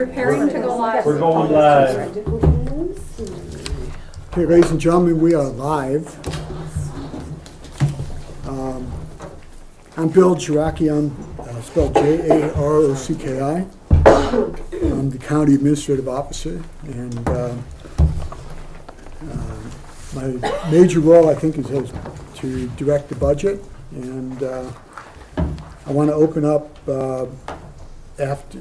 Preparing to go live. We're going live. Okay, ladies and gentlemen, we are live. I'm Bill Jarocki. I'm spelled J-A-R-O-C-K-I. I'm the County Administrative Officer, and my major role, I think, is to direct the budget. And I want to open up after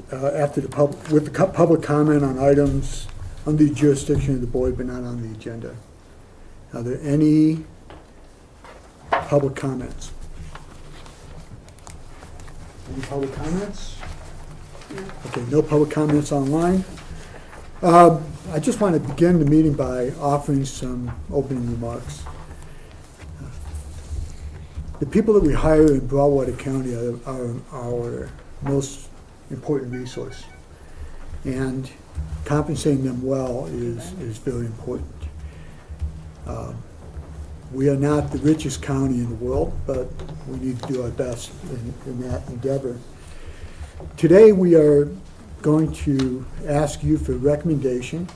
the public comment on items under the jurisdiction of the board but not on the agenda. Are there any public comments? Any public comments? Okay, no public comments online. I just want to begin the meeting by offering some opening remarks. The people that we hire in Broadwater County are our most important resource, and compensating them well is very important. We are not the richest county in the world, but we need to do our best in that endeavor. Today we are going to ask you for a recommendation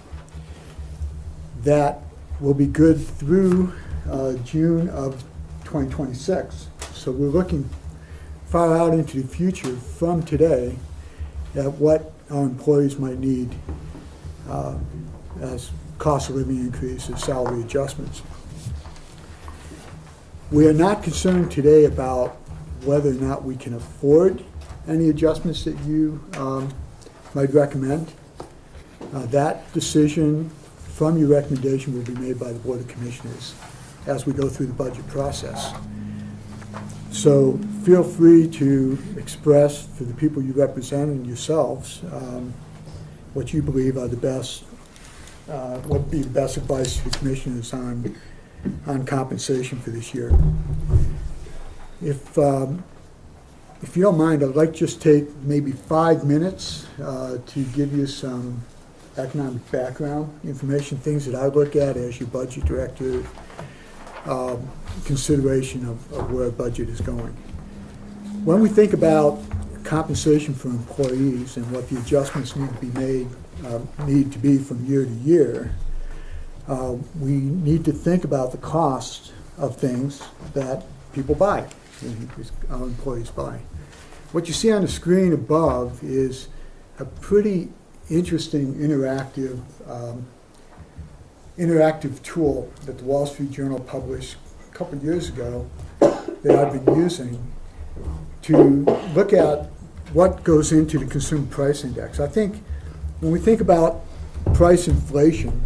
that will be good through June of 2026. So we're looking far out into the future from today at what our employees might need as cost of living increases, salary adjustments. We are not concerned today about whether or not we can afford any adjustments that you might recommend. That decision from your recommendation will be made by the Board of Commissioners as we go through the budget process. So feel free to express for the people you represent and yourselves what you believe are the best, what would be the best advice to the commissioners on compensation for this year. If you don't mind, I'd like to just take maybe 5 minutes to give you some economic background information, things that I look at as your budget director, consideration of where our budget is going. When we think about compensation for employees and what the adjustments need to be made, need to be from year to year, we need to think about the cost of things that people buy, our employees buy. What you see on the screen above is a pretty interesting interactive tool that the Wall Street Journal published a couple of years ago that I've been using to look at what goes into the Consumer Price Index. I think when we think about price inflation,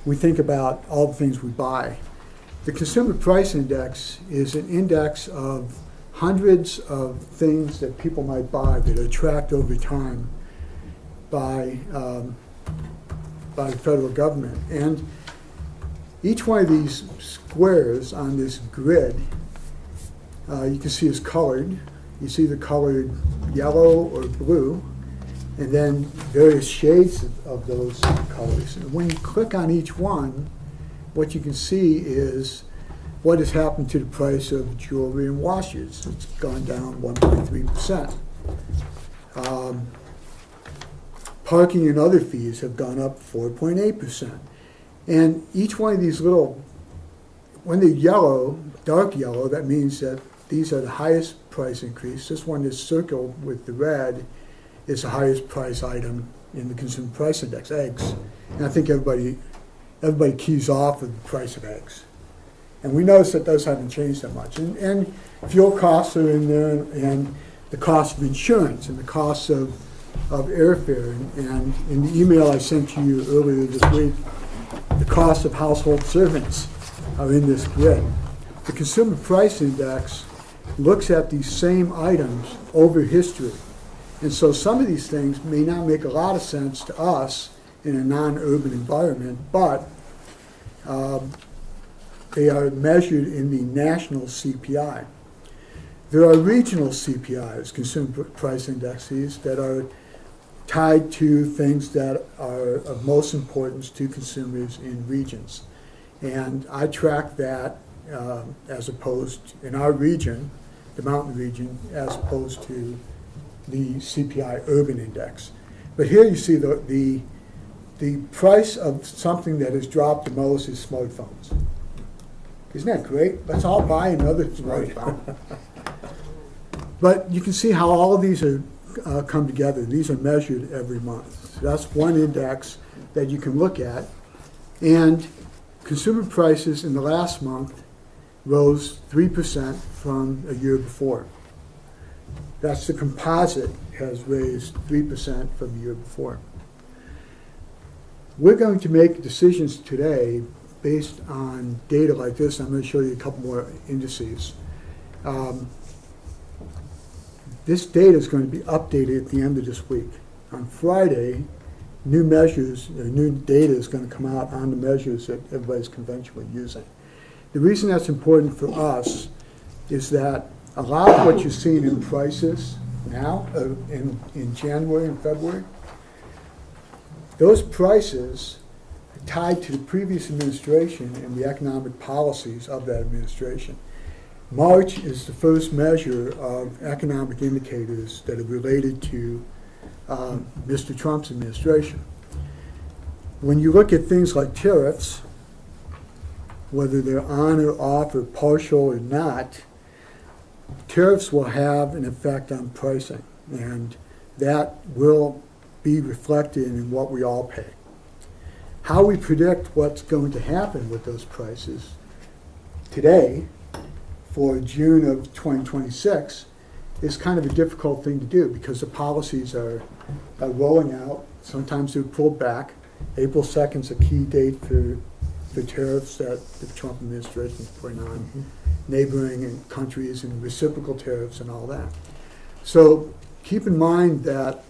we think about all the things we buy. The Consumer Price Index is an index of hundreds of things that people might buy that are tracked over time by the federal government. And each one of these squares on this grid, you can see is colored. You see the colored yellow or blue, and then various shades of those colors. And when you click on each one, what you can see is what has happened to the price of jewelry and watches. It's gone down 1.3%. Parking and other fees have gone up 4.8%. And each one of these little, when they're yellow, dark yellow, that means that these are the highest price increase. This one is circled with the red is the highest price item in the Consumer Price Index, eggs. And I think everybody keys off of the price of eggs. And we notice that those haven't changed that much. And fuel costs are in there, and the cost of insurance, and the cost of airfare. And in the email I sent to you earlier this week, the cost of household servants are in this grid. The Consumer Price Index looks at these same items over history. And so some of these things may not make a lot of sense to us in a non-urban environment, but they are measured in the national CPI. There are regional CPIs, Consumer Price Indexes, that are tied to things that are of most importance to consumers in regions. And I track that as opposed, in our region, the mountain region, as opposed to the CPI urban index. But here you see the price of something that has dropped the most is smartphones. Isn't that great? Let's all buy another smartphone. But you can see how all of these are come together. These are measured every month. So that's one index that you can look at. And consumer prices in the last month rose 3% from a year before. That's the composite has raised 3% from the year before. We're going to make decisions today based on data like this. I'm going to show you a couple more indices. This data is going to be updated at the end of this week. On Friday, new measures, new data is going to come out on the measures that everybody's conventionally using. The reason that's important for us is that a lot of what you're seeing in prices now, in January and February, those prices are tied to the previous administration and the economic policies of that administration. March is the first measure of economic indicators that are related to Mr. Trump's administration. When you look at things like tariffs, whether they're on or off or partial or not, tariffs will have an effect on pricing, and that will be reflected in what we all pay. How we predict what's going to happen with those prices today for June of 2026 is kind of a difficult thing to do because the policies are rolling out. Sometimes they're pulled back. April 2nd is a key date for the tariffs that the Trump administration is putting on neighboring countries and reciprocal tariffs and all that. So keep in mind that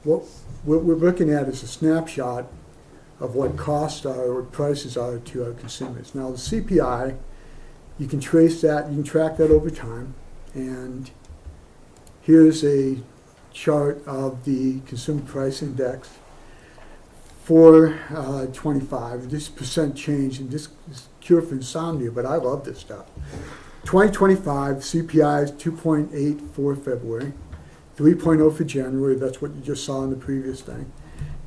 what we're looking at is a snapshot of what costs are or what prices are to our consumers. Now the CPI, you can trace that, you can track that over time, and here's a chart of the consumer price index for 25. This percent change, and this is cure for insomnia, but I love this stuff. 2025 CPI is 2.8 for February, 3.0 for January, that's what you just saw in the previous thing,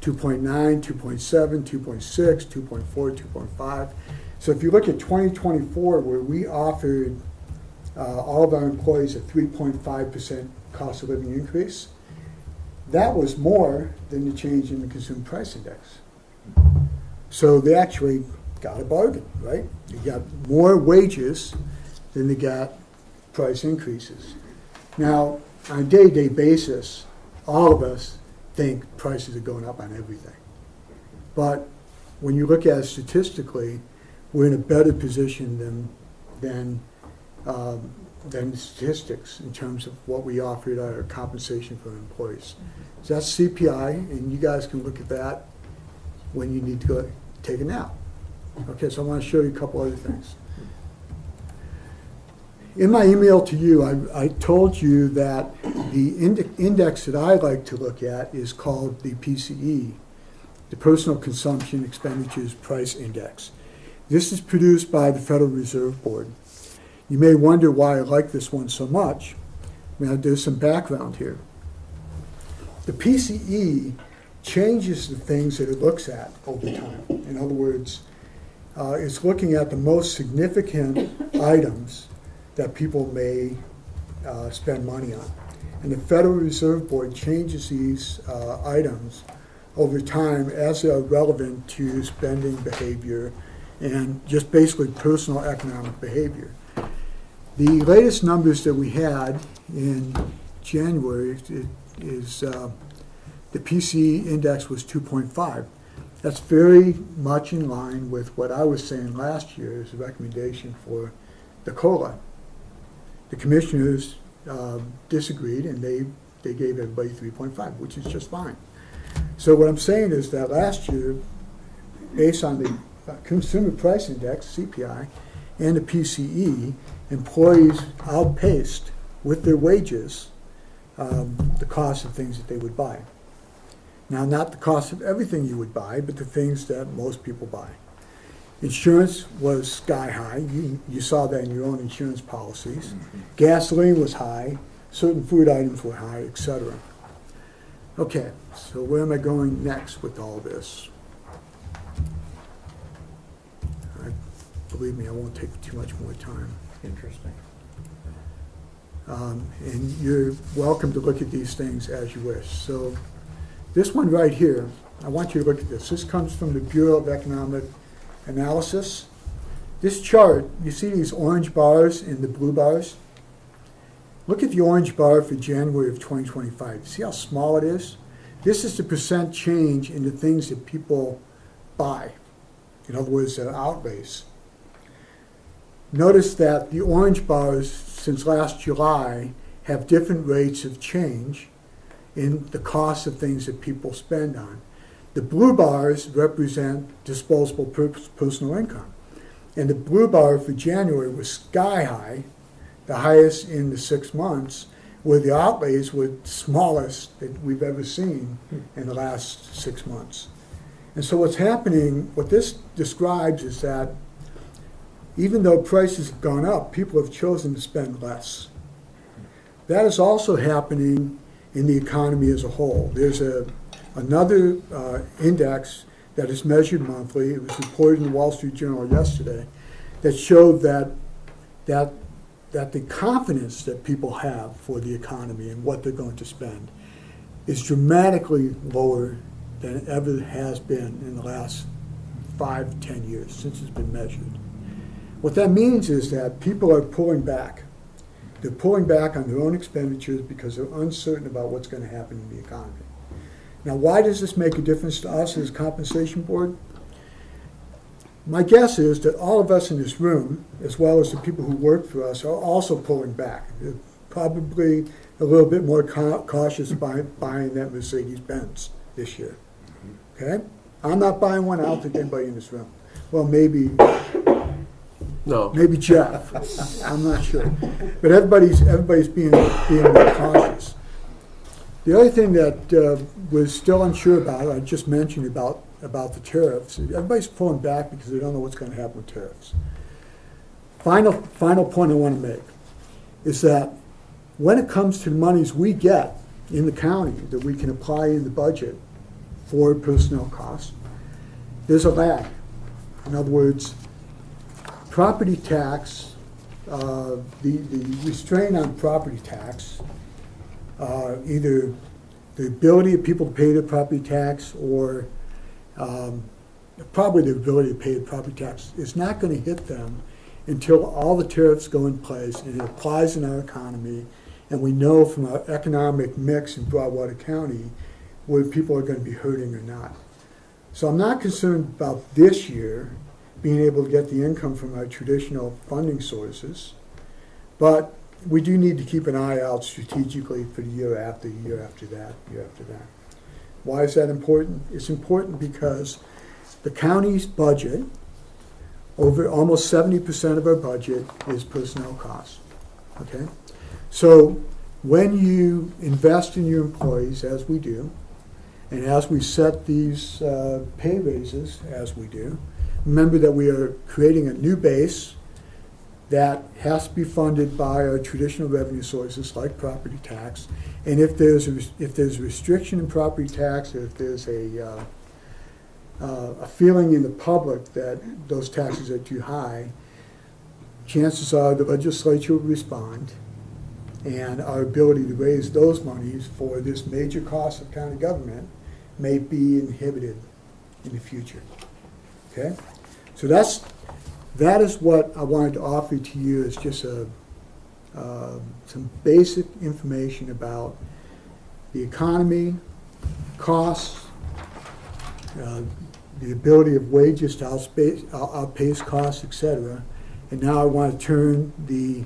2.9, 2.7, 2.6, 2.4, 2.5. So if you look at 2024, where we offered all of our employees a 3.5% cost of living increase, that was more than the change in the consumer price index. So they actually got a bargain, right? You got more wages than they got price increases. Now, on a day-to-day basis, all of us think prices are going up on everything. But when you look at it statistically, we're in a better position than statistics in terms of what we offered our compensation for our employees. So that's CPI, and you guys can look at that when you need to go take a nap. Okay, so I want to show you a couple other things. In my email to you, I told you that the index that I like to look at is called the PCE, the Personal Consumption Expenditures Price Index. This is produced by the Federal Reserve Board. You may wonder why I like this one so much. Now, there's some background here. The PCE changes the things that it looks at over time. In other words, it's looking at the most significant items that people may spend money on. And the Federal Reserve Board changes these items over time as they are relevant to spending behavior and just basically personal economic behavior. The latest numbers that we had in January is the PCE index was 2.5. That's very much in line with what I was saying last year as a recommendation for the COLA. The commissioners disagreed, and they gave everybody 3.5, which is just fine. So what I'm saying is that last year, based on the Consumer Price Index, CPI, and the PCE, employees outpaced with their wages the cost of things that they would buy. Now, not the cost of everything you would buy, but the things that most people buy. Insurance was sky high. You saw that in your own insurance policies. Gasoline was high. Certain food items were high, etc. Okay, so where am I going next with all this? Believe me, I won't take too much more time. Interesting. And you're welcome to look at these things as you wish. So this one right here, I want you to look at this. This comes from the Bureau of Economic Analysis. This chart, you see these orange bars and the blue bars? Look at the orange bar for January of 2025. See how small it is? This is the percent change in the things that people buy. In other words, their outlays. Notice that the orange bars since last July have different rates of change in the cost of things that people spend on. The blue bars represent disposable personal income. And the blue bar for January was sky high, the highest in the 6 months, where the outlays were the smallest that we've ever seen in the last 6 months. And so what's happening, what this describes is that even though prices have gone up, people have chosen to spend less. That is also happening in the economy as a whole. There's another index that is measured monthly. It was reported in the Wall Street Journal yesterday that showed that the confidence that people have for the economy and what they're going to spend is dramatically lower than it ever has been in the last 5 to 10 years since it's been measured. What that means is that people are pulling back. They're pulling back on their own expenditures because they're uncertain about what's going to happen in the economy. Now, why does this make a difference to us as a compensation board? My guess is that all of us in this room, as well as the people who work for us, are also pulling back. They're probably a little bit more cautious about buying that Mercedes-Benz this year. Okay? I'm not buying one. I don't think anybody in this room. Well, maybe Jeff. I'm not sure. But everybody's being more cautious. The other thing that we're still unsure about, I just mentioned about the tariffs, everybody's pulling back because they don't know what's going to happen with tariffs. Final point I want to make is that when it comes to the monies we get in the county that we can apply in the budget for personnel costs, there's a lag. In other words, property tax, the restraint on property tax, either the ability of people to pay their property tax or probably the ability to pay the property tax is not going to hit them until all the tariffs go in place and it applies in our economy, and we know from our economic mix in Broadwater County whether people are going to be hurting or not. So I'm not concerned about this year being able to get the income from our traditional funding sources, but we do need to keep an eye out strategically for the year after that, year after that. Why is that important? It's important because the county's budget, over almost 70% of our budget is personnel costs, okay? So when you invest in your employees, as we do, and as we set these pay raises, as we do, remember that we are creating a new base that has to be funded by our traditional revenue sources like property tax. And if there's a restriction in property tax, or if there's a feeling in the public that those taxes are too high, chances are the legislature will respond, and our ability to raise those monies for this major cost of county government may be inhibited in the future. Okay? So that is what I wanted to offer to you as just some basic information about the economy, costs, the ability of wages to outpace costs, etc. And now I want to turn the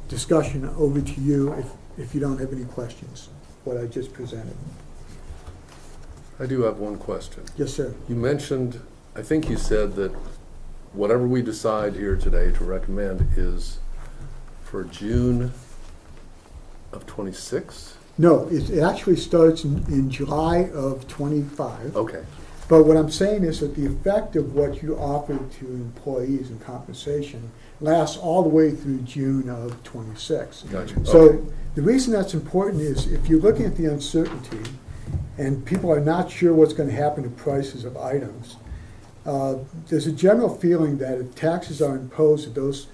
discussion over to you if you don't have any questions, what I just presented. I do have one question. Yes, sir. You mentioned, I think you said that whatever we decide here today to recommend is for June of 26? No, it actually starts in July of 25. Okay. But what I'm saying is that the effect of what you offer to employees in compensation lasts all the way through June of 26. Gotcha. So okay. the reason that's important is if you're looking at the uncertainty and people are not sure what's going to happen to prices of items. There's a general feeling that if taxes are imposed, those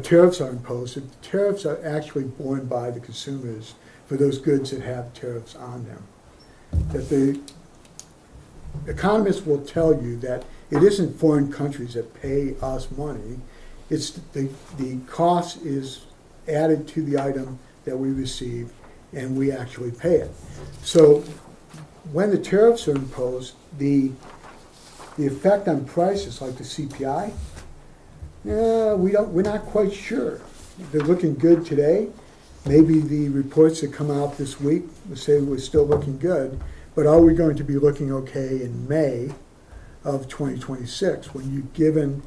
tariffs are imposed, if the tariffs are actually borne by the consumers for those goods that have tariffs on them. That the economists will tell you that it isn't foreign countries that pay us money, it's the cost is added to the item that we receive and we actually pay it. So when the tariffs are imposed, the effect on prices, like the CPI, we're not quite sure. They're looking good today. Maybe the reports that come out this week will say we're still looking good, but are we going to be looking okay in May of 2026 when you've given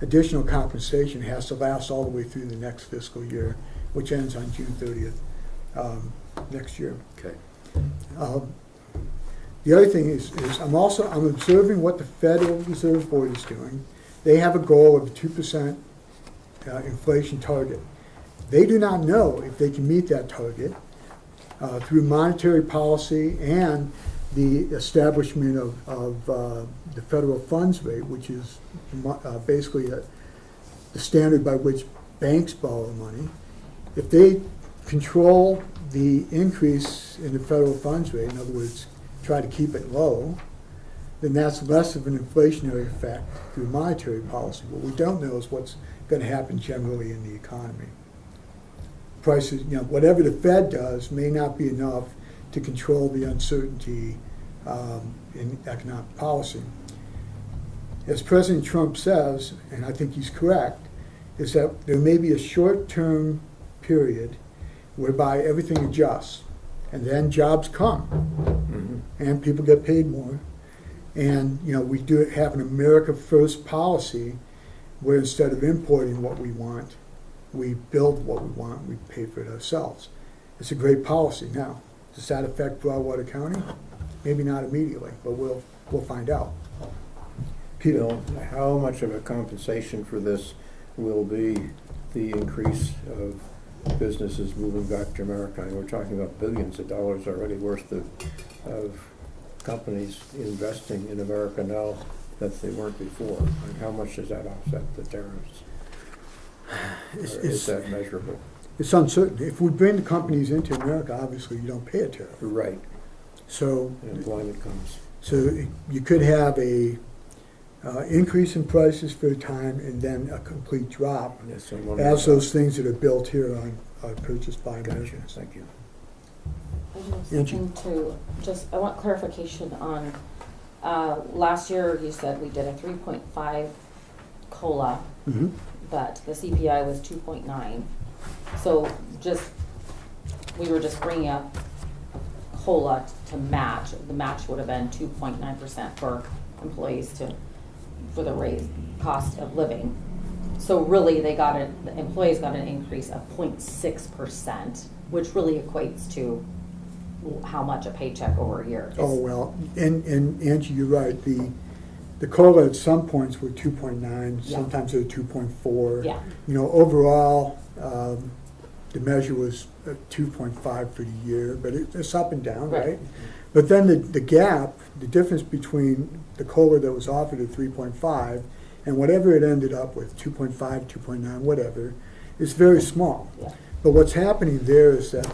additional compensation has to last all the way through the next fiscal year, which ends on June 30th next year. Okay. The other thing is I'm observing what the Federal Reserve Board is doing. They have a goal of a 2% inflation target. They do not know if they can meet that target through monetary policy and the establishment of the federal funds rate, which is basically the standard by which banks borrow money. If they control the increase in the federal funds rate, in other words, try to keep it low, then that's less of an inflationary effect through monetary policy. What we don't know is what's going to happen generally in the economy. Prices, whatever the Fed does may not be enough to control the uncertainty in economic policy. As President Trump says, and I think he's correct, is that there may be a short-term period whereby everything adjusts, and then jobs come, and people get paid more. And we do have an America First policy where instead of importing what we want, we build what we want, we pay for it ourselves. It's a great policy. Now, does that affect Broadwater County? Maybe not immediately, but we'll find out. Peter. Bill, how much of a compensation for this will be the increase of businesses moving back to America? And we're talking about billions of dollars already worth of companies investing in America now that they weren't before. And how much does that offset the tariffs? Is that measurable? It's uncertain. If we bring the companies into America, obviously you don't pay a tariff. Right. So employment comes. So you could have a increase in prices for a time and then a complete drop as those things that are built here are purchased by Americans. Thank you. I want clarification on last year. You said we did a 3.5 COLA, but the CPI was 2.9. So we were just bringing up COLA to match. The match would have been 2.9% for employees for the raised cost of living. So really, the employees got an increase of 0.6%, which really equates to how much a paycheck over a year is. Oh, well, and Angie, you're right. The COLA at some points were 2.9, sometimes they were 2.4. Yeah. Overall, the measure was 2.5 for the year, but it's up and down, right? But then the gap, the difference between the COLA that was offered at 3.5 and whatever it ended up with, 2.5, 2.9, whatever, is very small. Yeah. But what's happening there is that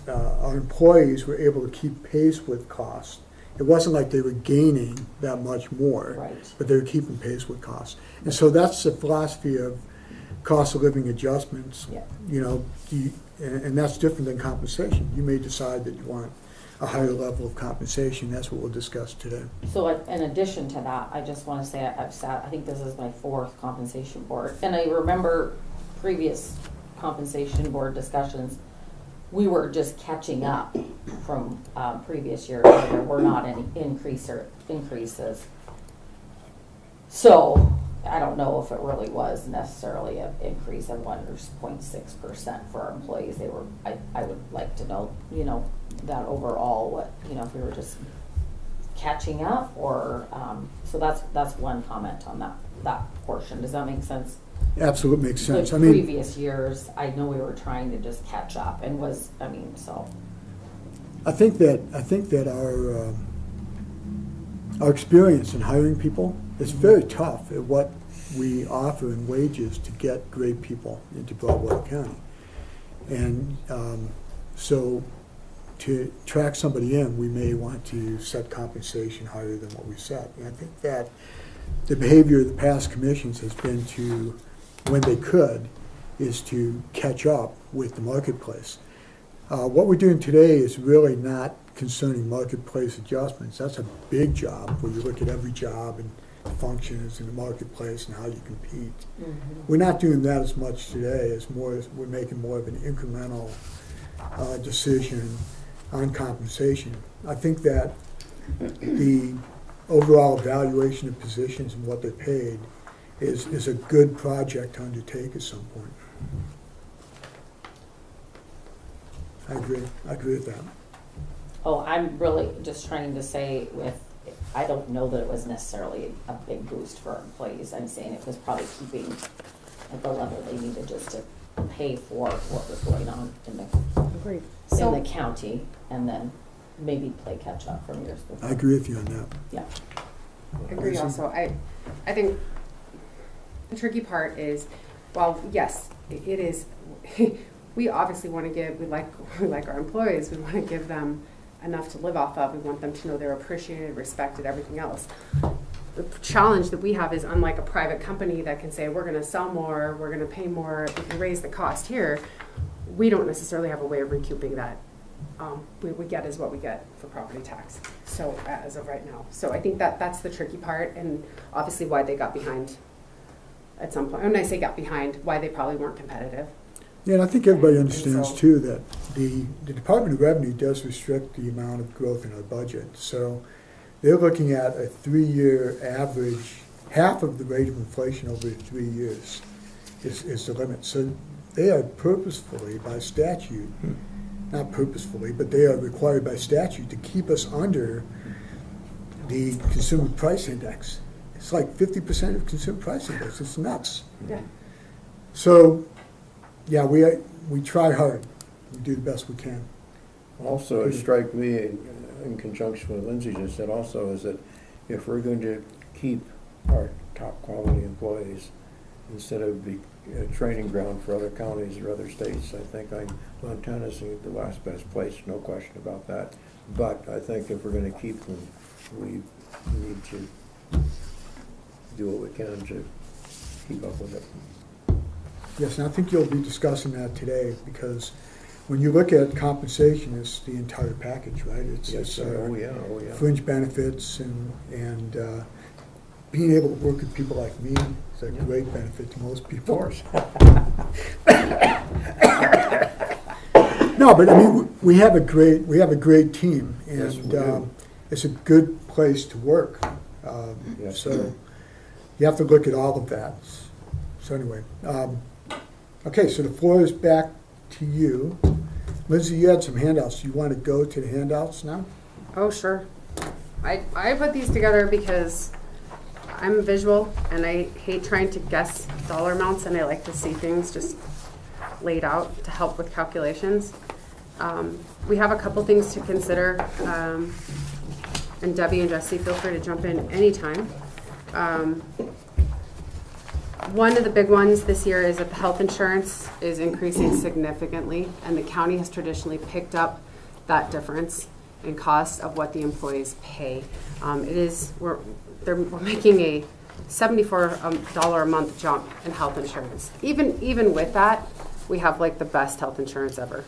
our employees were able to keep pace with costs. It wasn't like they were gaining that much more, but they were keeping pace with costs. And so that's the philosophy of cost of living adjustments. And that's different than compensation. You may decide that you want a higher level of compensation. That's what we'll discuss today. So in addition to that, I just want to say I think this is my 4th compensation board. And I remember previous compensation board discussions, we were just catching up from previous years where there were not any increases. So I don't know if it really was necessarily an increase of 1.6% for our employees. I would like to know, that overall what, if we were just catching up or, so that's one comment on that portion. Does that make sense? Absolutely makes sense. Like previous years, I know we were trying to just catch up and I think that our experience in hiring people is very tough at what we offer in wages to get great people into Broadwater County. And so to track somebody in, we may want to set compensation higher than what we set. And I think that the behavior of the past commissions has been to, when they could, is to catch up with the marketplace. What we're doing today is really not concerning marketplace adjustments. That's a big job where you look at every job and functions in the marketplace and how you compete. We're not doing that as much today. We're making more of an incremental decision on compensation. I think that the overall evaluation of positions and what they're paid is a good project to undertake at some point. I agree with that. Oh, I'm really just trying to say I don't know that it was necessarily a big boost for employees. I'm saying it was probably keeping at the level they needed just to pay for what was going on in the county, and then maybe play catch up from years before. I agree with you on that. Yeah. I agree also. I think the tricky part is, well, yes, it is. We obviously want to give, we like our employees, we want to give them enough to live off of. We want them to know they're appreciated, respected, everything else. The challenge that we have is, unlike a private company that can say, we're going to sell more, we're going to pay more, we can raise the cost here, we don't necessarily have a way of recouping that. We get is what we get for property tax, so as of right now. So I think that's the tricky part, and obviously why they got behind at some point. When I say got behind, why they probably weren't competitive. Yeah, and I think everybody understands so, too that the Department of Revenue does restrict the amount of growth in our budget. So they're looking at a 3-year average, half of the rate of inflation over 3 years is the limit. So they are purposefully, by statute, not purposefully, but they are required by statute to keep us under the consumer price index. It's like 50% of consumer price index. It's nuts. Yeah. So, yeah, we try hard. We do the best we can. Also, it strike me in conjunction with Lindsay just said also is that if we're going to keep our top quality employees instead of be a training ground for other counties or other states, I think Montana's the last best place, no question about that. But I think if we're going to keep them, we need to do what we can to keep up with it. Yes, and I think you'll be discussing that today, because when you look at compensation, it's the entire package, right? It's oh yeah. fringe benefits and being able to work with people like me is a great benefit to most people. Of course. No, but I mean, we have a great team, and Yes, we do. it's a good place to work. Yes. So you have to look at all of that. So anyway, okay, so the floor is back to you. Lindsay, you had some handouts. You want to go to the handouts now? Oh, sure. I put these together because I'm visual and I hate trying to guess dollar amounts, and I like to see things just laid out to help with calculations. We have a couple things to consider, and Debbie and Jesse, feel free to jump in anytime. One of the big ones this year is that the health insurance is increasing significantly, and the county has traditionally picked up that difference in cost of what the employees pay. We're making a $74 a month jump in health insurance. Even with that, we have like the best health insurance ever,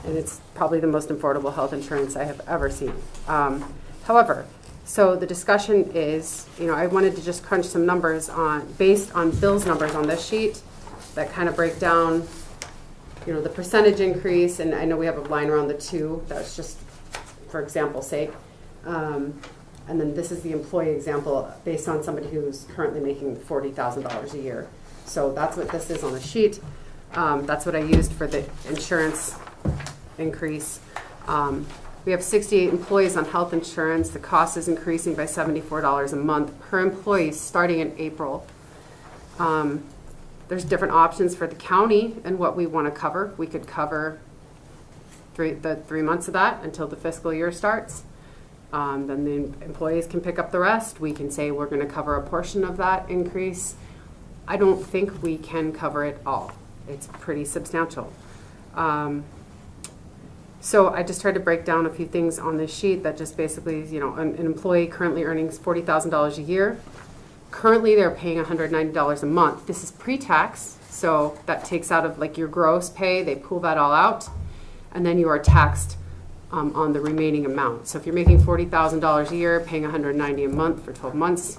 and it's probably the most affordable health insurance I have ever seen. However, so the discussion is, I wanted to just crunch some numbers based on Bill's numbers on this sheet that kind of break down, the percentage increase, and I know we have a line around the 2. That's just for example's sake. And then this is the employee example based on somebody who's currently making $40,000 a year. So that's what this is on the sheet. That's what I used for the insurance increase. We have 68 employees on health insurance. The cost is increasing by $74 a month per employee starting in April. There's different options for the county and what we want to cover. We could cover the 3 months of that until the fiscal year starts. Then the employees can pick up the rest. We can say we're going to cover a portion of that increase. I don't think we can cover it all. It's pretty substantial. So I just tried to break down a few things on this sheet that just basically, an employee currently earning $40,000 a year. Currently, they're paying $190 a month. This is pre-tax, so that takes out of like your gross pay. They pull that all out, and then you are taxed on the remaining amount. So if you're making $40,000 a year, paying $190 a month for 12 months,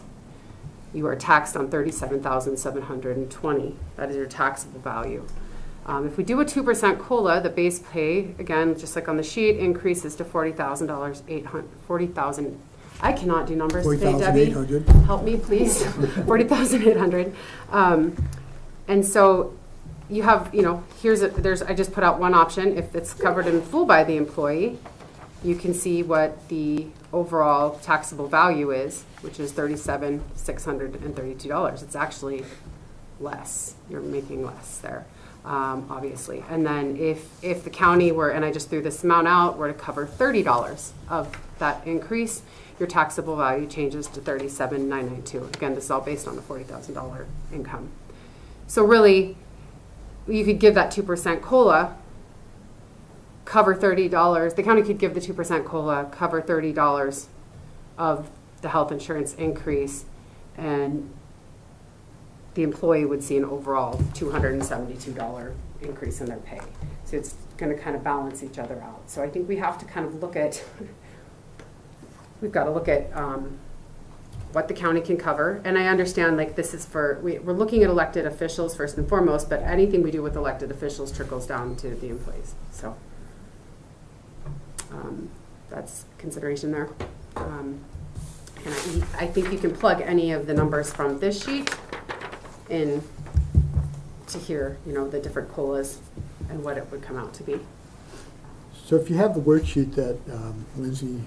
you are taxed on $37,720. That is your taxable value. If we do a 2% COLA, the base pay, again, just like on the sheet, increases to $40,000, $40,000. I cannot do numbers today, Debbie. $40,800. Help me, please. $40,800. And so you have, I just put out one option. If it's covered in full by the employee, you can see what the overall taxable value is, which is $37,632. It's actually less. You're making less there. Obviously. And then if the county were, and I just threw this amount out, were to cover $30 of that increase, your taxable value changes to $37,992. Again, this is all based on the $40,000 income. So really, you could give that 2% COLA, cover $30. The county could give the 2% COLA, cover $30 of the health insurance increase, and the employee would see an overall $272 increase in their pay. So it's going to kind of balance each other out. So I think we have to kind of look at, we've got to look at what the county can cover. And I understand like this is for, we're looking at elected officials first and foremost, but anything we do with elected officials trickles down to the employees. So that's consideration there. And I think you can plug any of the numbers from this sheet in to hear, the different COLAs and what it would come out to be. So if you have the worksheet that Lindsay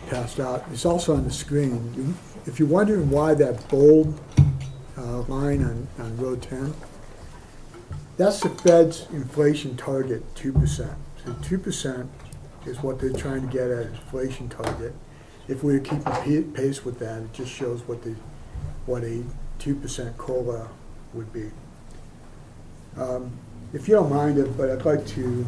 passed out, it's also on the screen. If you're wondering why that bold line on row 10, that's the Fed's inflation target, 2%. So 2% is what they're trying to get at inflation target. If we were keeping pace with that, it just shows what a 2% COLA would be. If you don't mind it, but I'd like to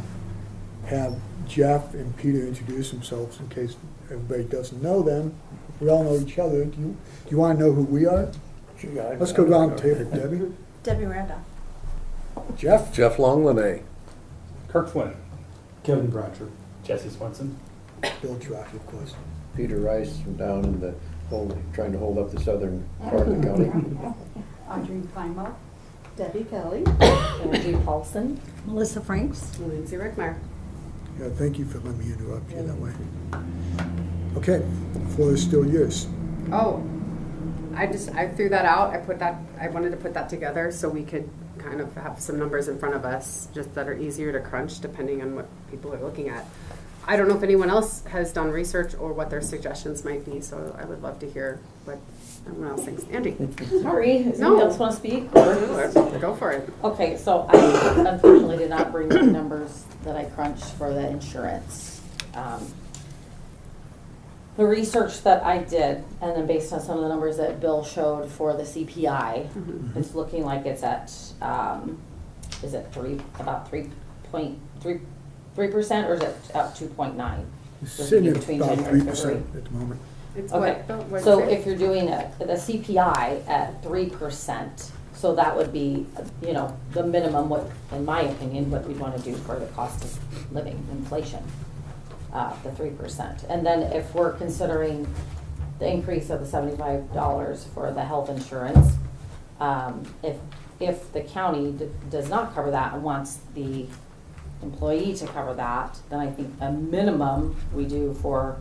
have Jeff and Peter introduce themselves in case everybody doesn't know them. We all know each other. Do you want to know who we are? Let's go around the table. Debbie? Debbie Randolph. Jeff? Jeff Longlinay. Kirk Flynn. Kevin Bratcher. Jesse Swenson. Bill Track, of course. Peter Rice from down in the trying to hold up the southern part of the county. Audrey Kleinmo. Debbie Kelly. Angie Paulson. Melissa Franks. Lindsay Rickmeyer. Yeah, thank you for letting me interrupt you that way. Okay, the floor is still yours. Oh, I threw that out. I wanted to put that together so we could kind of have some numbers in front of us just that are easier to crunch depending on what people are looking at. I don't know if anyone else has done research or what their suggestions might be, so I would love to hear what everyone else thinks. Andy? Sorry, does No. anyone else want to speak? Go for it. Okay, so I unfortunately did not bring the numbers that I crunched for the insurance. The research that I did, and then based on some of the numbers that Bill showed for the CPI, it's looking like it's at, is it about 3.3%, or is it up 2.9? It's sitting at between about January and 3% February. at the moment. It's Okay, what so if you're doing the CPI at 3%, so that would be, the minimum, what, in my opinion, what we'd want to do for the cost of living, inflation, the 3%. And then if we're considering the increase of the $75 for the health insurance, if the county does not cover that and wants the employee to cover that, then I think a minimum we do for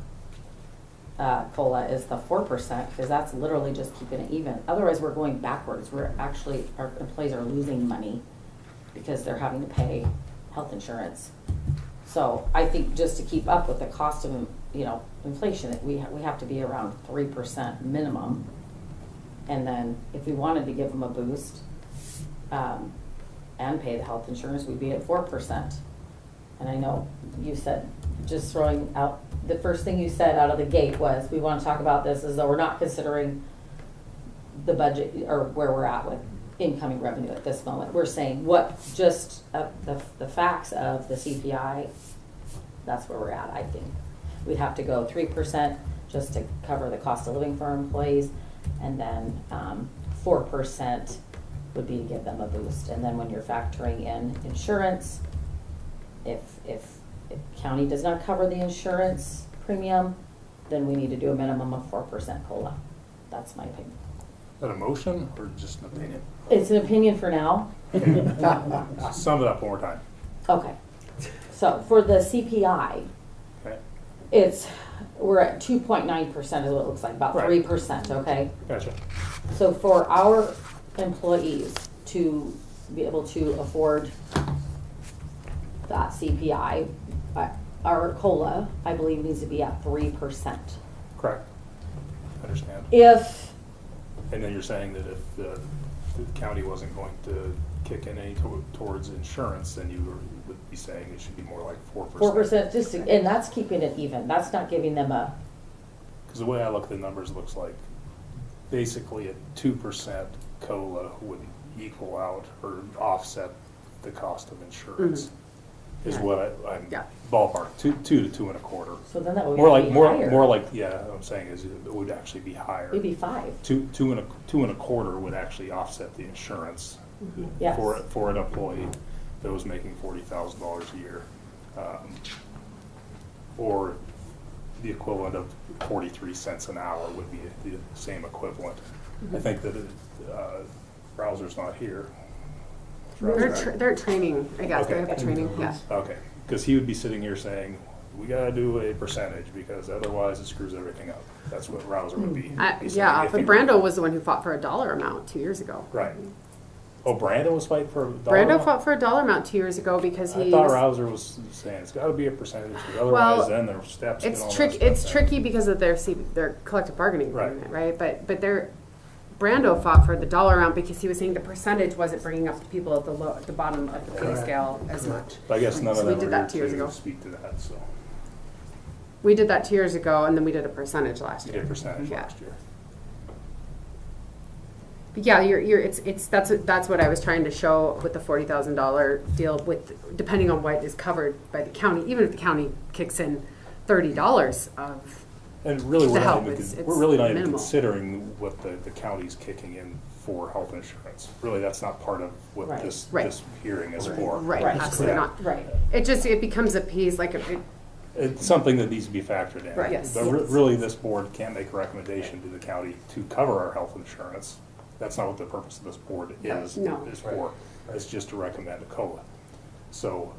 COLA is the 4%, because that's literally just keeping it even. Otherwise, we're going backwards. Our employees are losing money because they're having to pay health insurance. So I think just to keep up with the cost of, inflation, we have to be around 3% minimum. And then if we wanted to give them a boost and pay the health insurance, we'd be at 4%. and I know you said, just throwing out, the first thing you said out of the gate was, we want to talk about this as though we're not considering the budget or where we're at with incoming revenue at this moment. We're saying what, just the facts of the CPI, that's where we're at, I think. We'd have to go 3% just to cover the cost of living for our employees, and then 4% would be to give them a boost. And then when you're factoring in insurance, if county does not cover the insurance premium, then we need to do a minimum of 4% COLA. That's my opinion. Is that a motion or just an opinion? It's an opinion for now. Sum it up one more time. Okay. So for the CPI, Okay. we're at 2.9% is what it looks like, about Right. 3%, okay? Gotcha. So for our employees to be able to afford that CPI, our COLA, I believe, needs to be at 3%. Correct. Understand. And then you're saying that if the county wasn't going to kick in any towards insurance, then you would be saying it should be more like 4%. 4%, and that's keeping it even. That's not giving them a, Because the way I look at the numbers, it looks like basically a 2% COLA would equal out or offset the cost of insurance. Is Yeah. what I'm Yeah. ballpark 2 to 2 1/4. so then that would More like be higher. more like yeah. What I'm saying is it would actually be higher. It'd be 5. 2 and 1/4 would actually offset the insurance Yes. for an employee that was making $40,000 a year, or the equivalent of 43 cents an hour would be the same equivalent. I think that Rouser's not here. They're training, I guess, they Okay. have a training, yeah. Okay, because he would be sitting here saying, we gotta do a percentage because otherwise it screws everything up. That's what Rouser would be. saying Yeah, if but he- Brando was the one who fought for a dollar amount 2 years ago. Right. Oh, Brandon was fighting for a dollar Brando amount? fought for a dollar amount 2 years ago because I he thought was, Rouser was saying it's gotta be a percentage, because Well, otherwise then their steps and all that stuff. it's tricky because of their collective bargaining Right. agreement, right? But Brando fought for the dollar amount because he was saying the percentage wasn't bringing up the people at the bottom of the pay scale as much. But I guess none So of we them did were that 2 here years to ago. speak to that, so. We did that 2 years ago, and then we did a percentage last You year. did percentage Yeah. last year. But yeah, that's what I was trying to show with the $40,000 deal. With depending on what is covered by the county, even if the county kicks in $30 of And really, we're The not help, even, it's we're really not even minimal. considering what the county's kicking in for health insurance. Really, that's not part of what Right. this Right. hearing is for. right, Right. absolutely not. Right. It becomes a piece like It's something that needs to be factored in. Right. Yes. But really, this board can't make a recommendation to the county to cover our health insurance. That's not what the purpose of this board is No. for. It's just to recommend a COLA. So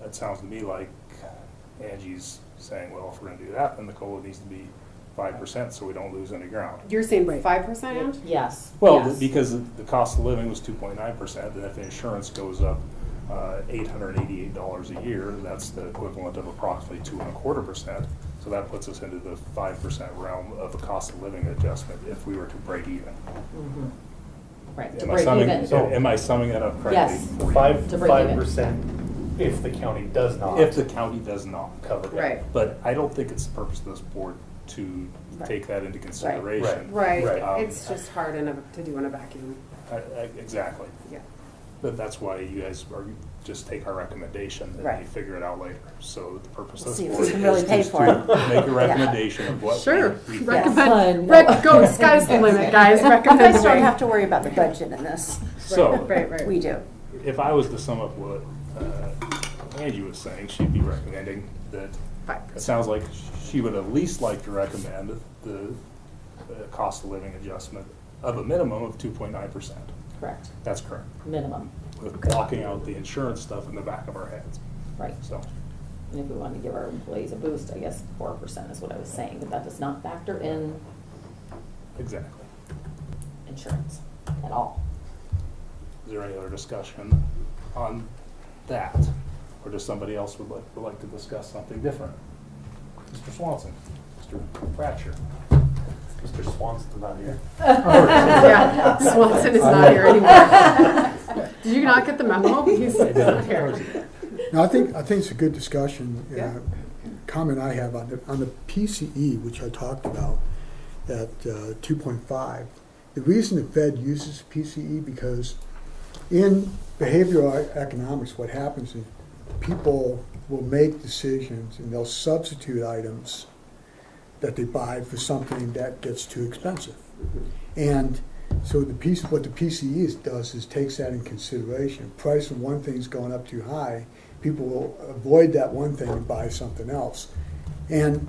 that sounds to me like Angie's saying, well, if we're gonna do that, then the COLA needs to be 5% so we don't lose any ground. you're saying 5%, Ange? Yes. Well, Yes. because the cost of living was 2.9%, and if the insurance goes up $888 a year, that's the equivalent of approximately 2.25%. So that puts us into the 5% realm of a cost of living adjustment if we were to break even. Right, to Am I break summing, even. am I summing that up correctly? Yes. for you? To break even. 5% if the county does not. If the county does not cover it. Right. But I don't think it's the purpose of this board to Right. take that into consideration. Right. Right. It's just hard to do in a vacuum. Exactly. Yeah. But that's why you guys just take our recommendation and Right. you figure it out later. So the purpose of See this if we board can really is pay just for to it. make a recommendation of what Sure. we Recommend. Fun. Go. Sky's the limit, guys. You Recommend. guys don't away. have to worry about the budget in this. So Right. We do. if I was to sum up what Angie was saying, she'd be recommending that it 5%. sounds like she would at least like to recommend the cost of living adjustment of a minimum of 2.9%. Correct. That's correct. Minimum. With blocking out the insurance stuff in the back of our heads. Right. So, And if we wanted to give our employees a boost, I guess 4% is what I was saying, but that does not factor in exactly. insurance at all. Is there any other discussion on that? Or does somebody else would like to discuss something different? Mr. Swanson, Mr. Pratcher. Mr. Swanson's not here. Yeah. Swanson is not here anymore. Did you not get the memo? He's not here. No, I think it's a good discussion. Yeah. Comment I have on the PCE, which I talked about at 2.5. The reason the Fed uses PCE because in behavioral economics, what happens is people will make decisions and they'll substitute items that they buy for something that gets too expensive. And so what the PCE does is takes that in consideration. Price of one thing's going up too high, people will avoid that one thing and buy something else. And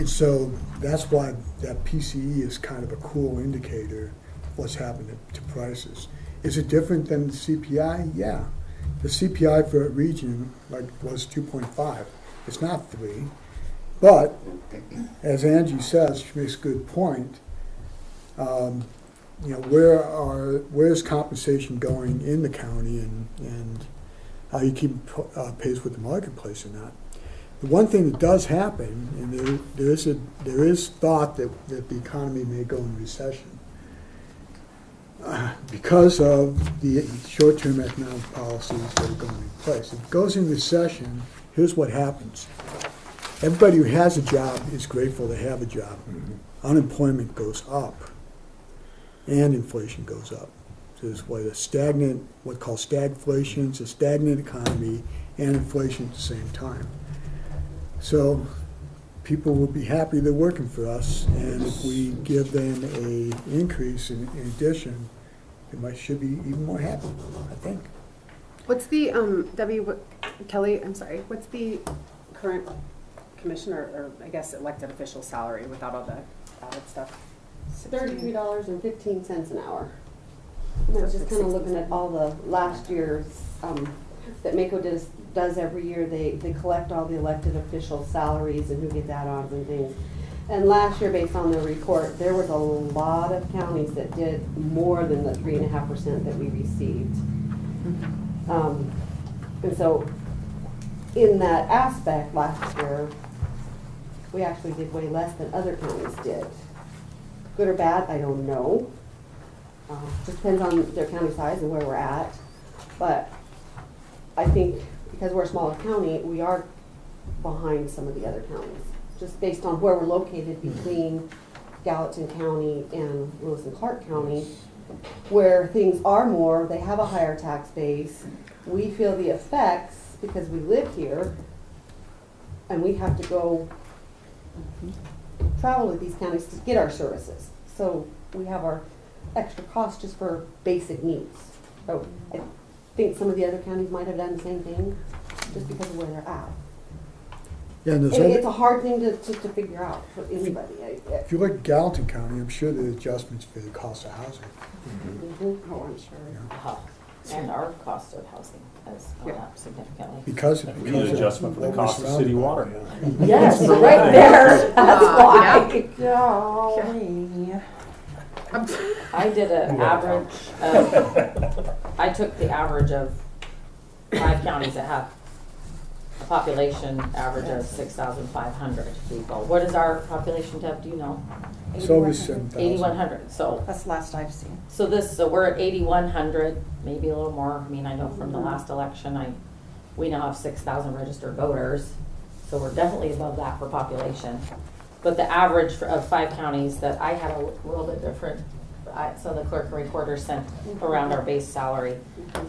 so that's why that PCE is kind of a cool indicator of what's happening to prices. Is it different than the CPI? Yeah. The CPI for a region was 2.5. It's not 3. But, as Angie says, she makes a good point, where's compensation going in the county and how you keep pace with the marketplace or not. The one thing that does happen, and there is thought that the economy may go into recession because of the short-term economic policies that are going in place. If it goes into recession, here's what happens. Everybody who has a job is grateful to have a job. Mm-hmm. Unemployment goes up, and inflation goes up. So there's what's called stagflation, it's a stagnant economy, and inflation at the same time. So people will be happy they're working for us, and if we give them an increase in addition, they should be even more happy, I think. What's the, Kelly, I'm sorry, what's the current commissioner, or I guess elected official salary without all the added stuff? $33.15 an hour. And I was just kind of looking at all the last year's that MACO does every year. They collect all the elected official salaries and who gets add-ons and things. And last year, based on the report, there was a lot of counties that did more than the 3.5% that we received. And so, in that aspect, last year, we actually did way less than other counties did. Good or bad, I don't know. Just depends on their county size and where we're at. But I think because we're a smaller county, we are behind some of the other counties, just based on where we're located between Gallatin County and Lewis and Clark County, where things are more, they have a higher tax base. We feel the effects because we live here, and we have to go travel with these counties to get our services. So we have our extra costs just for basic needs. So I think some of the other counties might have done the same thing just because of where they're at. Yeah, and It's a hard thing to figure out for anybody. if you look at Gallatin County, I'm sure there are adjustments for the cost of housing. Mm-hmm. Oh, I'm sure. And our cost of housing has gone up significantly. Because We need an adjustment for the cost of city water. Yes, right there. That's why. Golly. I did an average of, I took the average of 5 counties that have a population average of 6,500 people. What is our population, Deb, do you know? It's over 7,000. 8,100, so. That's the last I've seen. So we're at 8,100, maybe a little more. I mean, I know from the last election, we now have 6,000 registered voters, so we're definitely above that for population. But the average of 5 counties that I had a little bit different, so the clerk and recorder sent around our base salary.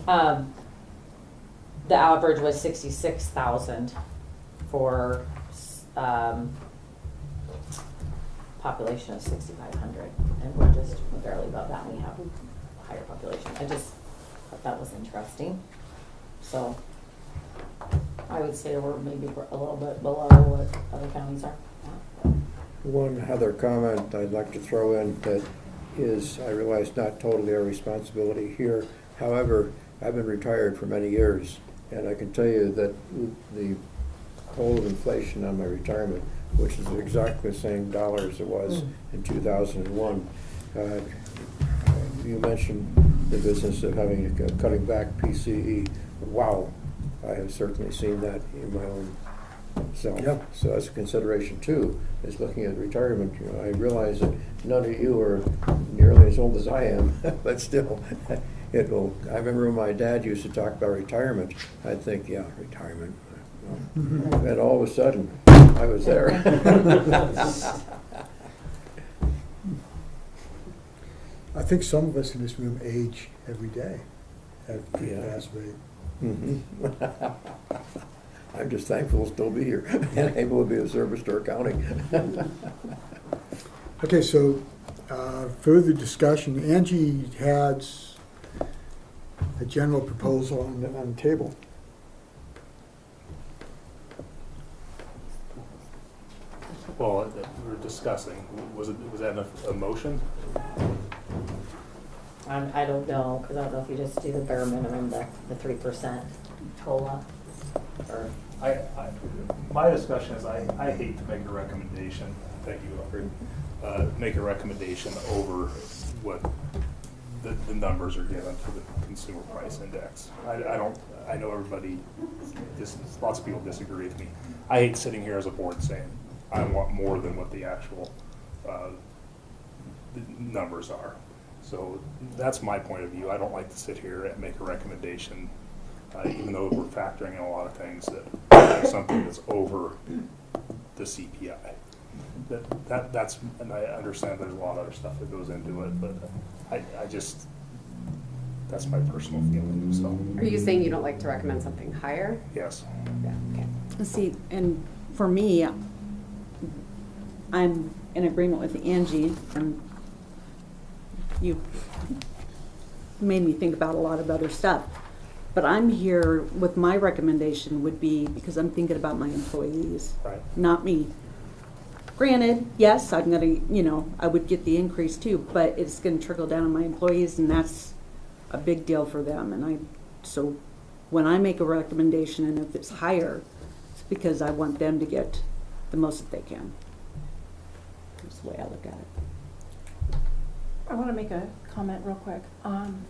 The average was 66,000 for population of 6,500, and we're just barely above that. We have a higher population. I just thought that was interesting. So I would say we're maybe a little bit below what other counties are. One other comment I'd like to throw in that is, I realize not totally our responsibility here. However, I've been retired for many years, and I can tell you that the toll of inflation on my retirement, which is exactly the same dollars it was in 2001. You mentioned the business of cutting back PCE. Wow, I have certainly seen that in my own self. Yep. So that's a consideration too, is looking at retirement. I realize that none of you are nearly as old as I am, but still, it'll, I remember when my dad used to talk about retirement, I'd think, yeah, retirement. And all of a sudden, I was there. I think some of us in this room age every day at a pretty Yeah. fast rate. Mhm. I'm just thankful to still be here and able to be of service to our county. Okay, so further discussion. Angie has a general proposal on the table. Well, we were discussing, was that a motion? I don't know, because I don't know if you just do the bare minimum, the 3% COLA, or, My discussion is, I hate to make a recommendation, thank you, Alfred, make a recommendation over what the numbers are given for the consumer price index. I know everybody, lots of people disagree with me. I hate sitting here as a board saying, I want more than what the actual the numbers are. So that's my point of view. I don't like to sit here and make a recommendation, even though we're factoring in a lot of things, that something that's over the CPI. That's, and I understand there's a lot of other stuff that goes into it, but I just, that's my personal feeling, so, Are you saying you don't like to recommend something higher? yes. Yeah, okay. See, and for me, I'm in agreement with Angie, and you made me think about a lot of other stuff. But I'm here with my recommendation would be, because I'm thinking about my employees, Right. not me. Granted, yes, I'm gonna, I would get the increase too, but it's gonna trickle down on my employees, and that's a big deal for them. And so when I make a recommendation, and if it's higher, it's because I want them to get the most that they can. That's the way I look at it. I want to make a comment real quick.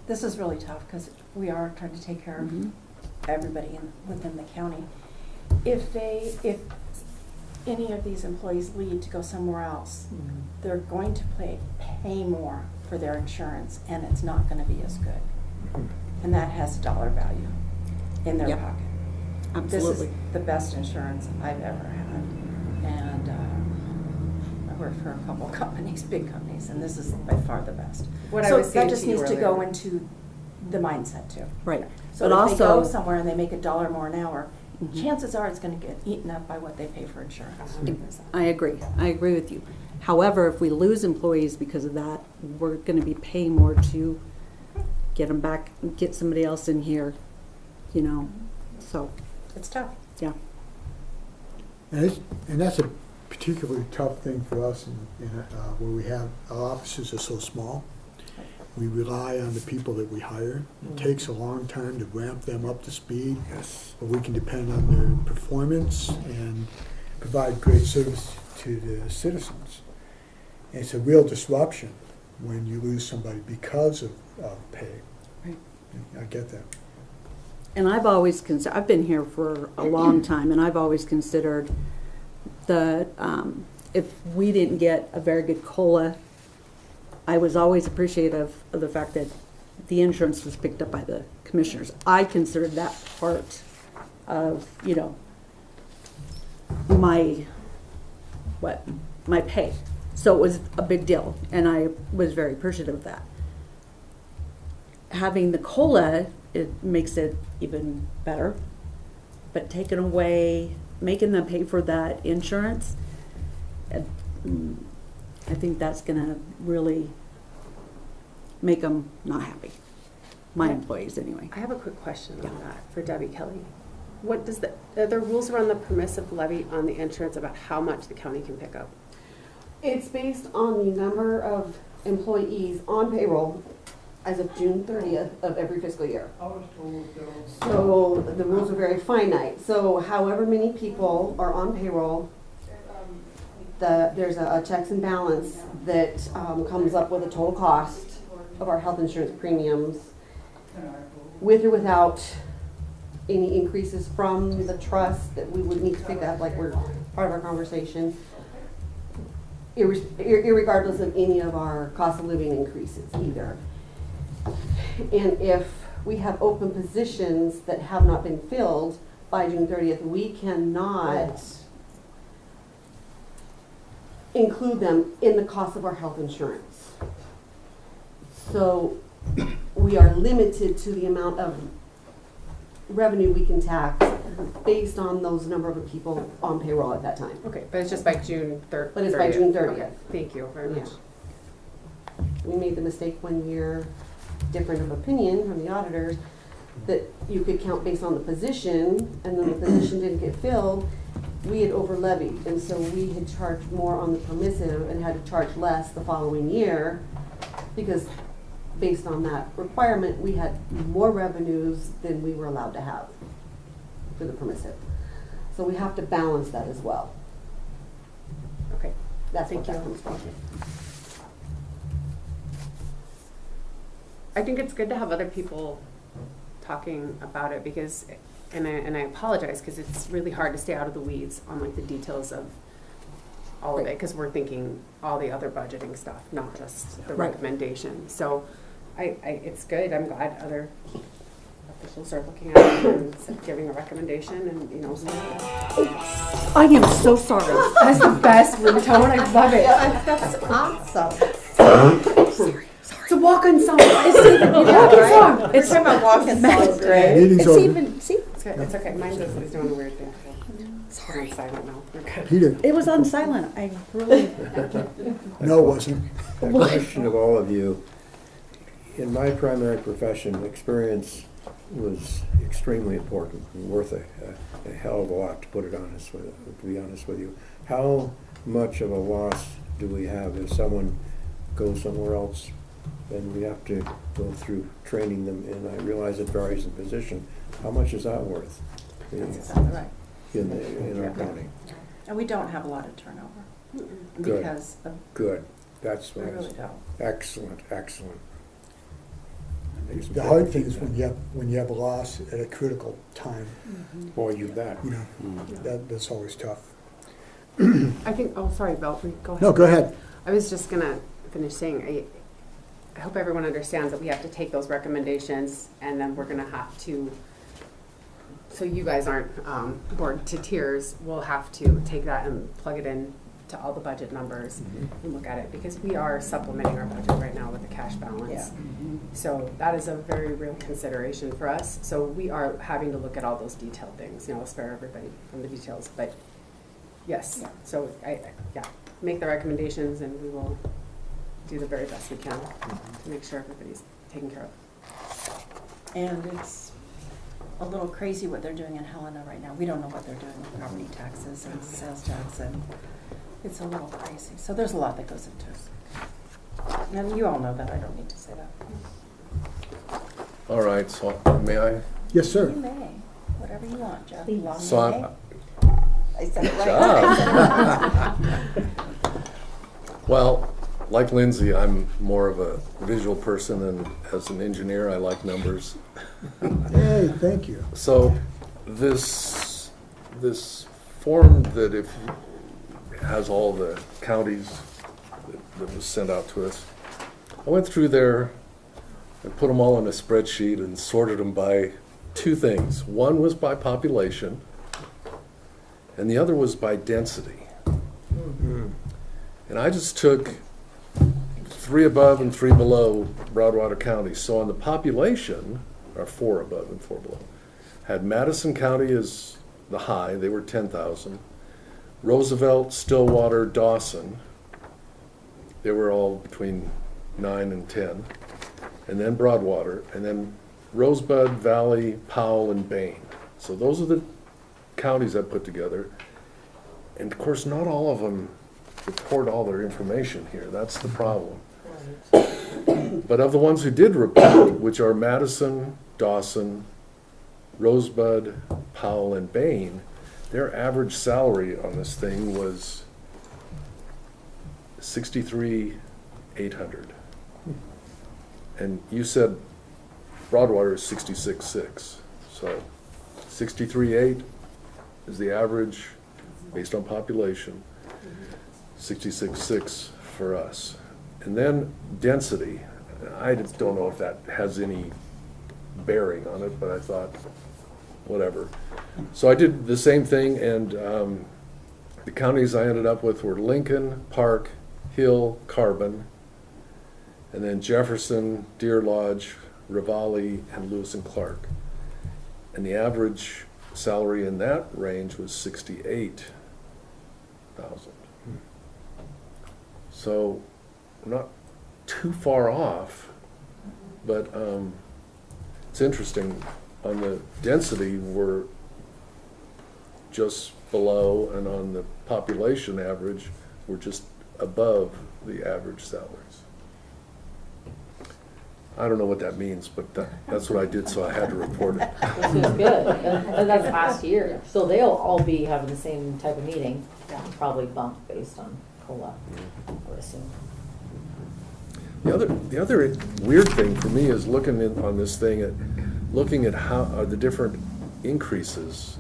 This is really tough because we are trying to take care of Mhm. everybody within the county. If any of these employees leave to go somewhere else, they're going to pay more for their insurance, and it's not going to be as good. And that has a dollar value in their Yep. pocket. Absolutely. This is the best insurance I've ever had. And I work for a couple of companies, big companies, and this is by far the best. What I So was saying that just to you needs to go earlier. into the mindset too. Right. So But if they go also, somewhere and they make $1 more an hour, Mhm. chances are it's going to get eaten up by what they pay for insurance. I agree. I agree with you. However, if we lose employees because of that, we're going to be paying more to get them back, get somebody else in here, so, It's tough. yeah. And that's a particularly tough thing for us where we have, our offices are so small. We rely on the people that we hire. It takes a long time to ramp them up to speed. Yes. But we can depend on their performance and provide great service to the citizens. And it's a real disruption when you lose somebody because of pay. Right. I get that. And I've always I've been here for a long time, and I've always considered if we didn't get a very good COLA, I was always appreciative of the fact that the insurance was picked up by the commissioners. I considered that part of, my pay. So it was a big deal, and I was very appreciative of that. Having the COLA, it makes it even better, but taking away, making them pay for that insurance, I think that's gonna really make them not happy. My employees, anyway. I have a quick question on that for Debbie Kelly. What does are there rules around the permissive levy on the insurance about how much the county can pick up? It's based on the number of employees on payroll as of June 30th of every fiscal year. So the rules are very finite. So however many people are on payroll, there's a checks and balance that comes up with a total cost of our health insurance premiums, with or without any increases from the trust that we would need to pick up, like we're part of our conversation, irregardless of any of our cost of living increases either. And if we have open positions that have not been filled by June 30th, we cannot include them in the cost of our health insurance. So we are limited to the amount of revenue we can tax based on those number of people on payroll at that time. Okay, but it's just by June 30th. But it's by June 30th. Okay, thank you very much. We made the mistake one year, different of opinion from the auditors, that you could count based on the position, and then the position didn't get filled. We had over levied, and so we had charged more on the permissive and had to charge less the following year, because based on that requirement, we had more revenues than we were allowed to have for the permissive. So we have to balance that as well. Okay, That's what Thank that you. comes from. I think it's good to have other people talking about it because, and I apologize because it's really hard to stay out of the weeds on like the details of all of it because we're thinking all the other budgeting stuff, not just the Right. recommendation. So it's good. I'm glad other officials are looking at it and giving a recommendation and, you know. I am so sorry. That's the best ringtone. I love it. That's awesome. It's a walk-in song. It's even a walk-in song. It's talking about walk-in songs, right? Meeting's It's over. even, see, It's good. It's okay. Mine is doing a weird thing. Sorry. Silent now. We're good. Peter, it was on silent. I really, no, it wasn't. A question of all of you. In my primary profession, experience was extremely important and worth a hell of a lot, to be honest with you. How much of a loss do we have if someone goes somewhere else and we have to go through training them? And I realize it varies in position. How much is that worth That's exactly right. in our county? And we don't have a lot of turnover Good. because of, Good. That's we what I was. really don't. Excellent, excellent. I think it's The hard important thing to is keep when you have a loss at a critical time, that. Boy, you bet. you know, that's always tough. I think, oh, sorry, Bill, go ahead. No, go ahead. I was just gonna finish saying, I hope everyone understands that we have to take those recommendations and then we're gonna have to, so you guys aren't bored to tears, we'll have to take that and plug it in to all the budget numbers and look at it because we are supplementing our budget right now with the cash balance. So that is a very real consideration for us. So we are having to look at all those detailed things, you know, spare everybody from the details, but yes. So yeah, make the recommendations and we will do the very best we can to make sure everybody's taken care of. And it's a little crazy what they're doing in Helena right now. We don't know what they're doing with property taxes and sales tax, and it's a little crazy. So there's a lot that goes into it. And you all know that. I don't need to say that. All right, so may I? Yes, You sir. may. Whatever you want, Jeff. Long So may. I'm- I said it right. Job. Well, like Lindsay, I'm more of a visual person, and as an engineer, I like numbers. Hey, thank you. So this form that if has all the counties that was sent out to us, I went through there and put them all in a spreadsheet and sorted them by two things. One was by population, and the other was by density. And I just took 3 above and 3 below Broadwater County. So on the population, or 4 above and 4 below, had Madison County as the high, they were 10,000. Roosevelt, Stillwater, Dawson, they were all between 9 and 10. And then Broadwater, and then Rosebud, Valley, Powell, and Bain. So those are the counties I put together. And of course, not all of them report all their information here. That's the problem. But of the ones who did report, which are Madison, Dawson, Rosebud, Powell, and Bain, their average salary on this thing was $63,800. And you said Broadwater is 66.6. So 63.8 is the average based on population, 66.6 for us. And then density. I just don't know if that has any bearing on it, but I thought, whatever. So I did the same thing, and the counties I ended up with were Lincoln, Park, Hill, Carbon, and then Jefferson, Deer Lodge, Rivali, and Lewis and Clark. And the average salary in that range was $68,000. So we're not too far off, but it's interesting. On the density, we're just below, and on the population average, we're just above the average salaries. I don't know what that means, but that's what I did, so I had to report it. This is good, and that's last year, so they'll all be having the same type of meeting, probably bumped based on COLA, I would assume. The other weird thing for me is looking on this thing looking at how the different increases.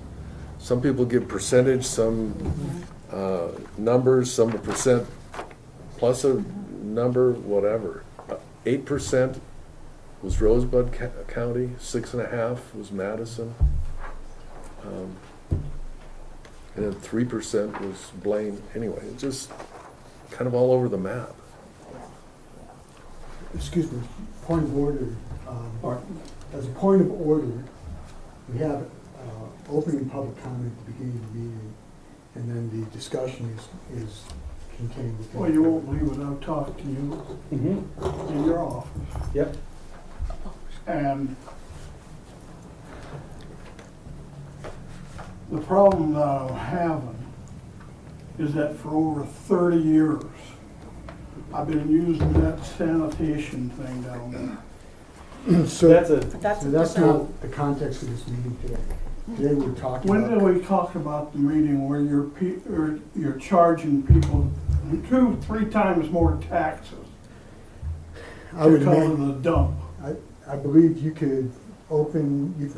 Some people give percentage, some numbers, some a percent plus a number, whatever. 8% was Rosebud County, 6.5% was Madison, and then 3% was Blaine. Anyway, it's just kind of all over the map. Excuse me, point of order. As a point of order, we have opening public comment at the beginning of the meeting, and then the discussion is contained within. Well, you won't leave without talking to you in your office. Yep. And the problem that I'm having is that for over 30 years, I've been using that sanitation thing down there. So That's that's not the context of this meeting today. Today we're talking When about. did we talk about the meeting where you're charging people 2-3 times more taxes I would to cover imagine, the dump? I believe you could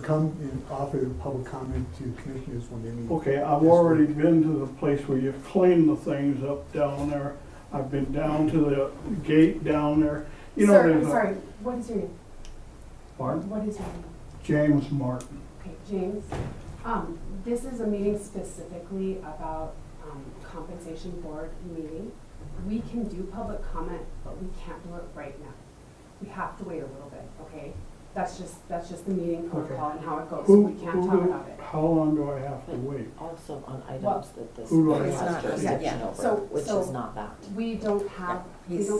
come and offer public comment to commissioners when they meet. Okay, I've already been to the place where you've cleaned the things up down there. I've been down to the gate down there. You know, Sir, there's I'm a- sorry, what is your name? Pardon? What is your name? James Martin. Okay, James, this is a meeting specifically about compensation board meeting. We can do public comment, but we can't do it right now. We have to wait a little bit, okay? That's just the meeting protocol and how it goes. We can't talk about it. How long do I have to wait? Also on Well, items that this who do I board have has to- jurisdiction Yeah. over, So- which so- is not that. We don't have, He's-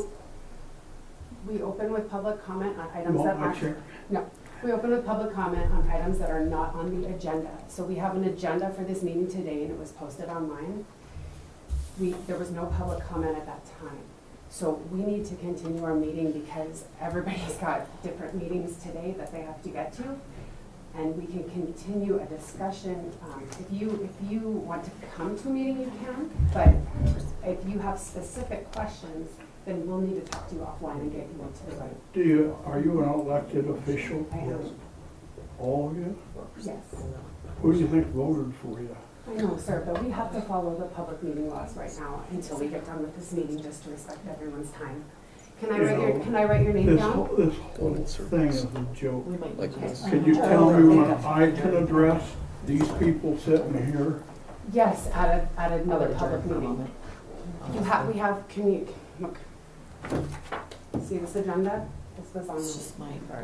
we open with public comment on You items want that my aren't. chair? No, we open with public comment on items that are not on the agenda. So we have an agenda for this meeting today, and it was posted online. There was no public comment at that time. So we need to continue our meeting because everybody's got different meetings today that they have to get to. And we can continue a discussion. If you want to come to a meeting, you can, but if you have specific questions, then we'll need to talk to you offline and get you into the right. Are you an elected official? I am. All of you? Yes. Who do you think voted for you? I know, sir, but we have to follow the public meeting laws right now until we get done with this meeting, just to respect everyone's time. Can I write your name This down? whole thing is a joke. We might Like need this. to- Can you tell me when I can address these people sitting here? Yes, at I would another adjourn public for a meeting. moment. We have, look. See this agenda? This was on. It's just my part.